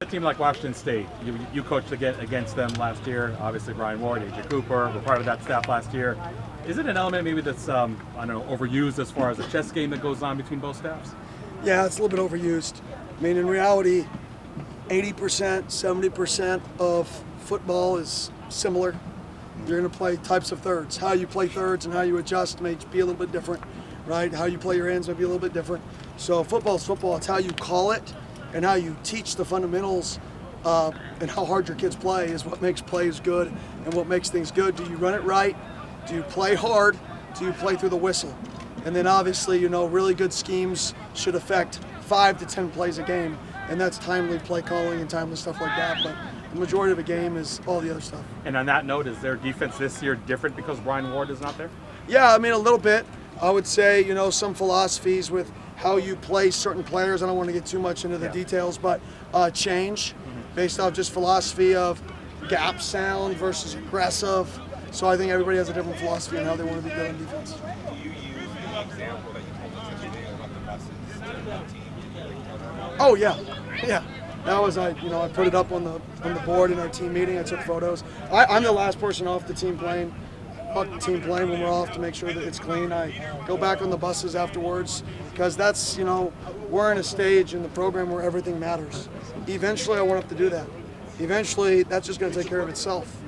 team like Washington State, you coached against them last year. Obviously, Brian Ward, AJ Cooper were part of that staff last year. Is it an element maybe that's I don't know, overused as far as a chess game that goes on between both staffs? Yeah, it's a little bit overused. I mean, in reality, 80%, 70% of football is similar. You're going to play types of thirds. How you play thirds and how you adjust may be a little bit different, right? How you play your ends may be a little bit different. So football's football. It's how you call it and how you teach the fundamentals and how hard your kids play is what makes plays good and what makes things good. Do you run it right? Do you play hard? Do you play through the whistle? And then obviously, really good schemes should affect 5 to 10 plays a game, and that's timely play calling and timely stuff like that. But the majority of a game is all the other stuff. And on that note, is their defense this year different because Brian Ward is not there? Yeah, I mean, a little bit. I would say, some philosophies with how you play certain players. I don't want to get too much into the details, but change based off just philosophy of gap sound versus aggressive. So I think everybody has a different philosophy on how they want to be good on defense. Do you use the example that you told us yesterday about the buses to the team? Oh yeah. That was I put it up on the board in our team meeting. I took photos. I'm the last person off the team plane. When we're off to make sure that it's clean. I go back on the buses afterwards because that's we're in a stage in the program where everything matters. Eventually, I want up to do that. Eventually, that's just going to take care of itself.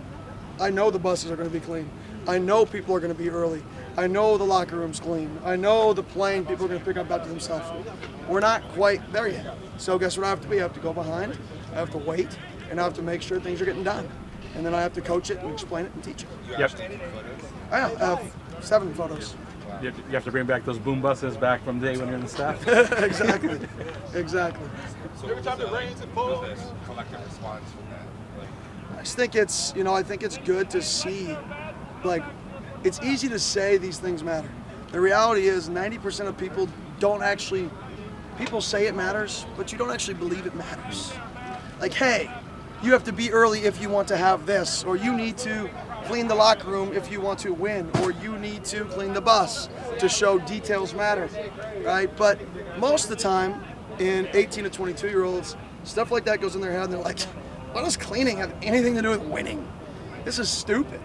I know the buses are going to be clean. I know people are going to be early. I know the locker room's clean. I know the plane people are going to pick up after themselves. We're not quite there yet. So guess what I have to be? I have to go behind, I have to wait, and I have to make sure things are getting done. And then I have to coach it and explain it and teach it. Yep. I have 7 photos. You have to bring back those boom buses back from the day when you're in the staff? Exactly. So every time it rains, it pours. This collective response from that. I just think it's, I think it's good to see, it's easy to say these things matter. The reality is 90% of people people say it matters, but you don't actually believe it matters. Hey, you have to be early if you want to have this, or you need to clean the locker room if you want to win, or you need to clean the bus to show details matter, right? But most of the time, in 18 to 22-year-olds, stuff like that goes in their head, and they're like, "Why does cleaning have anything to do with winning? This is stupid."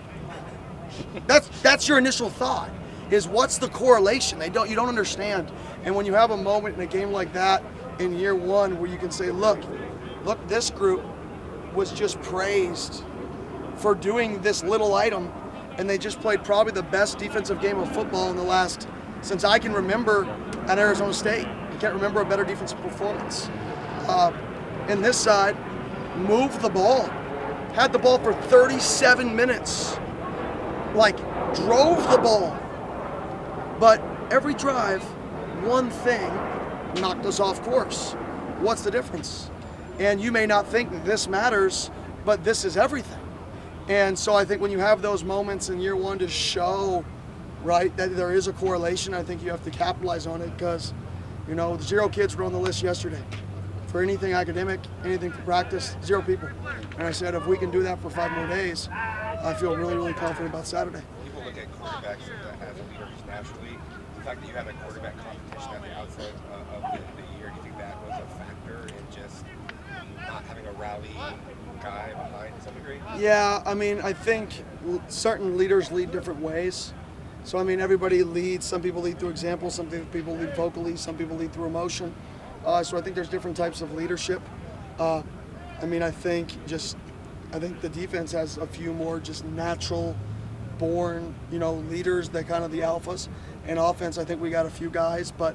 That's your initial thought. Is what's the correlation? You don't understand. And when you have a moment in a game like that in year one where you can say, look, this group was just praised for doing this little item, and they just played probably the best defensive game of football in the last, since I can remember at Arizona State. I can't remember a better defensive performance. In this side, moved the ball, had the ball for 37 minutes, drove the ball. But every drive, one thing knocked us off course. What's the difference? And you may not think that this matters, but this is everything. And so I think when you have those moments in year one to show, right, that there is a correlation, I think you have to capitalize on it because, the 0 kids were on the list yesterday. For anything academic, anything for practice, 0 people. And I said, if we can do that for 5 more days, I feel really, really confident about Saturday. People look at quarterbacks as leaders naturally. The fact that you have a quarterback competition at the outset of the year, do you think that was a factor in just not having a rally guy behind to some degree? Yeah, I think certain leaders lead different ways. So, everybody leads. Some people lead through example, some people lead vocally, some people lead through emotion. So I think there's different types of leadership. I think the defense has a few more just natural born, leaders, that kind of the alphas. And offense, I think we got a few guys, but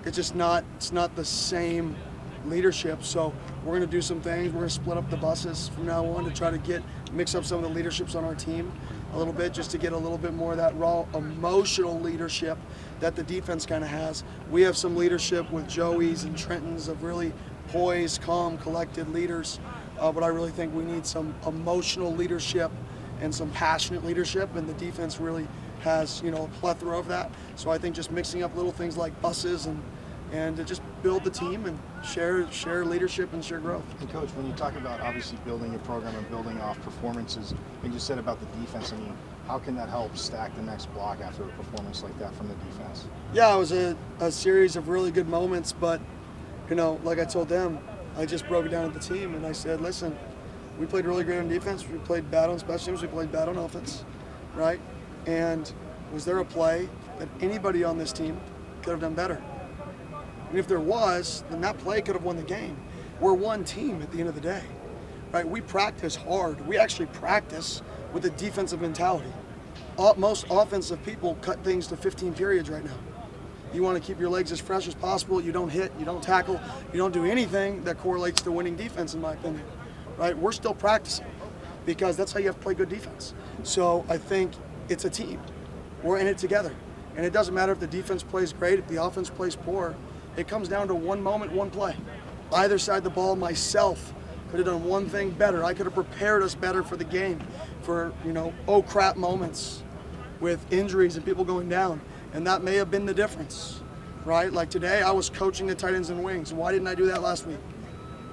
it's not the same leadership. So we're going to do some things. We're going to split up the buses from now on to try to mix up some of the leaderships on our team a little bit, just to get a little bit more of that raw emotional leadership that the defense kind of has. We have some leadership with Joey's and Trenton's of really poised, calm, collected leaders, but I really think we need some emotional leadership and some passionate leadership, and the defense really has a plethora of that. So I think just mixing up little things like buses and to just build the team and share leadership and share growth. And Coach, when you talk about obviously building your program and building off performances, like you said about the defense, how can that help stack the next block after a performance like that from the defense? Yeah, it was a series of really good moments, but like I told them, I just broke it down to the team and I said, listen, we played really great on defense. We played bad on special teams. We played bad on offense, right? And was there a play that anybody on this team could have done better? And if there was, then that play could have won the game. We're one team at the end of the day, right? We practice hard. We actually practice with a defensive mentality. Most offensive people cut things to 15 periods right now. You want to keep your legs as fresh as possible. You don't hit, you don't tackle, you don't do anything that correlates to winning defense, in my opinion, right? We're still practicing because that's how you have to play good defense. So I think it's a team. We're in it together. And it doesn't matter if the defense plays great, if the offense plays poor. It comes down to one moment, one play. Either side of the ball, myself could have done one thing better. I could have prepared us better for the game, for, oh crap moments with injuries and people going down. And that may have been the difference, right? Like today, I was coaching the tight ends and wings. Why didn't I do that last week?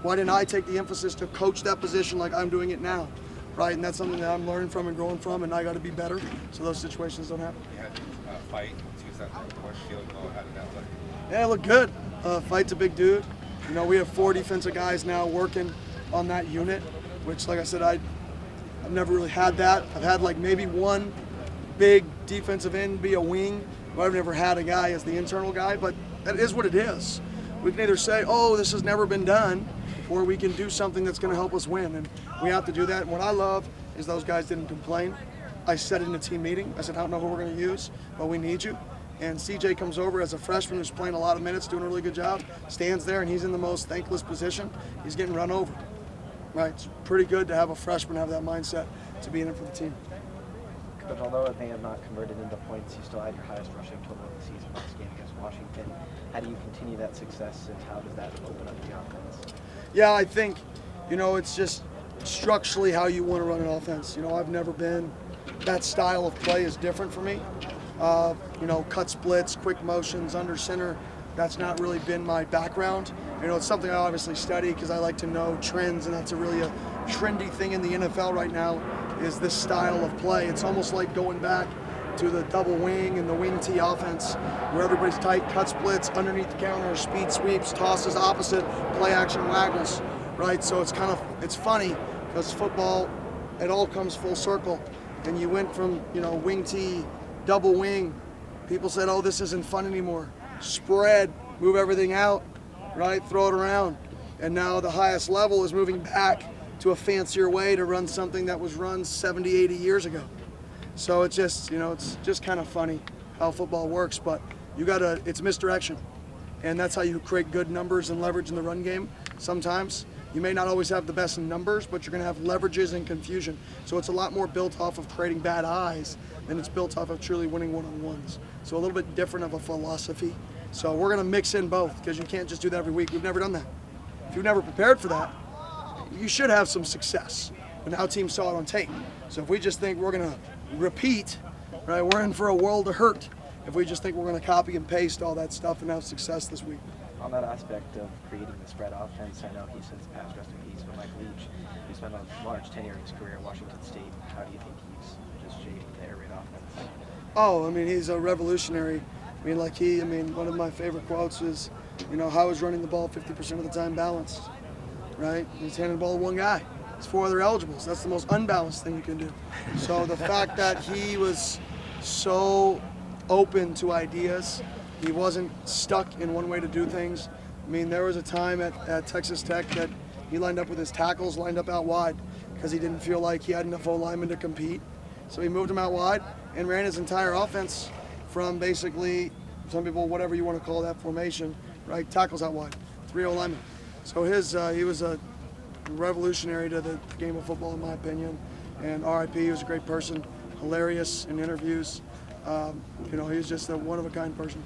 Why didn't I take the emphasis to coach that position like I'm doing it now, right? And that's something that I'm learning from and growing from, and I got to be better so those situations don't happen. You had a fight, 2 Sunday. What field goal? How did that look? Yeah, it looked good. Fight's a big dude. We have 4 defensive guys now working on that unit, which, like I said, I've never really had that. I've had like maybe one big defensive end be a wing, but I've never had a guy as the internal guy, but that is what it is. We can either say, oh, this has never been done, or we can do something that's going to help us win, and we have to do that. And what I love is those guys didn't complain. I said in a team meeting, I said, I don't know who we're going to use, but we need you. And CJ comes over as a freshman who's playing a lot of minutes, doing a really good job, stands there, and he's in the most thankless position. He's getting run over, right? It's pretty good to have a freshman have that mindset to be in it for the team. Coach, although they have not converted into points, you still had your highest rushing total of the season last game against Washington. How do you continue that success, and how does that open up the offense? Yeah, I think, it's just structurally how you want to run an offense. I've never been, that style of play is different for me. Cut splits, quick motions, under center, that's not really been my background. It's something I obviously study because I like to know trends, and that's a trendy thing in the NFL right now is this style of play. It's almost like going back to the double wing and the wing T offense where everybody's tight, cut splits, underneath the counter, speed sweeps, tosses opposite, play action waggles, right? So it's funny because football, it all comes full circle. And you went from, wing T, double wing. People said, oh, this isn't fun anymore. Spread, move everything out, right? Throw it around. And now the highest level is moving back to a fancier way to run something that was run 70, 80 years ago. So it's just, it's just kind of funny how football works, but it's misdirection. And that's how you create good numbers and leverage in the run game. Sometimes you may not always have the best numbers, but you're going to have leverages and confusion. So it's a lot more built off of creating bad eyes than it's built off of truly winning one-on-ones. So a little bit different of a philosophy. So we're going to mix in both because you can't just do that every week. We've never done that. If you've never prepared for that, you should have some success. And now teams saw it on tape. So if we just think we're going to repeat, right, we're in for a world of hurt if we just think we're going to copy and paste all that stuff and have success this week. On that aspect of creating the spread offense, I know he since passed, rest in peace, but Mike Leach, who spent a large tenure in his career at Washington State. How do you think he's just shaped the air raid offense? Oh, he's a revolutionary. One of my favorite quotes is, how is running the ball 50% of the time balanced, right? He's handing the ball to one guy. There's 4 other eligibles. That's the most unbalanced thing you can do. So the fact that he was so open to ideas, he wasn't stuck in one way to do things. There was a time at Texas Tech that he lined up with his tackles lined up out wide because he didn't feel like he had enough O-linemen to compete. So he moved them out wide and ran his entire offense from basically, some people, whatever you want to call that formation, right? Tackles out wide, 3 O-linemen. So he was a revolutionary to the game of football, in my opinion. And RIP, he was a great person, hilarious in interviews. He was just a one-of-a-kind person.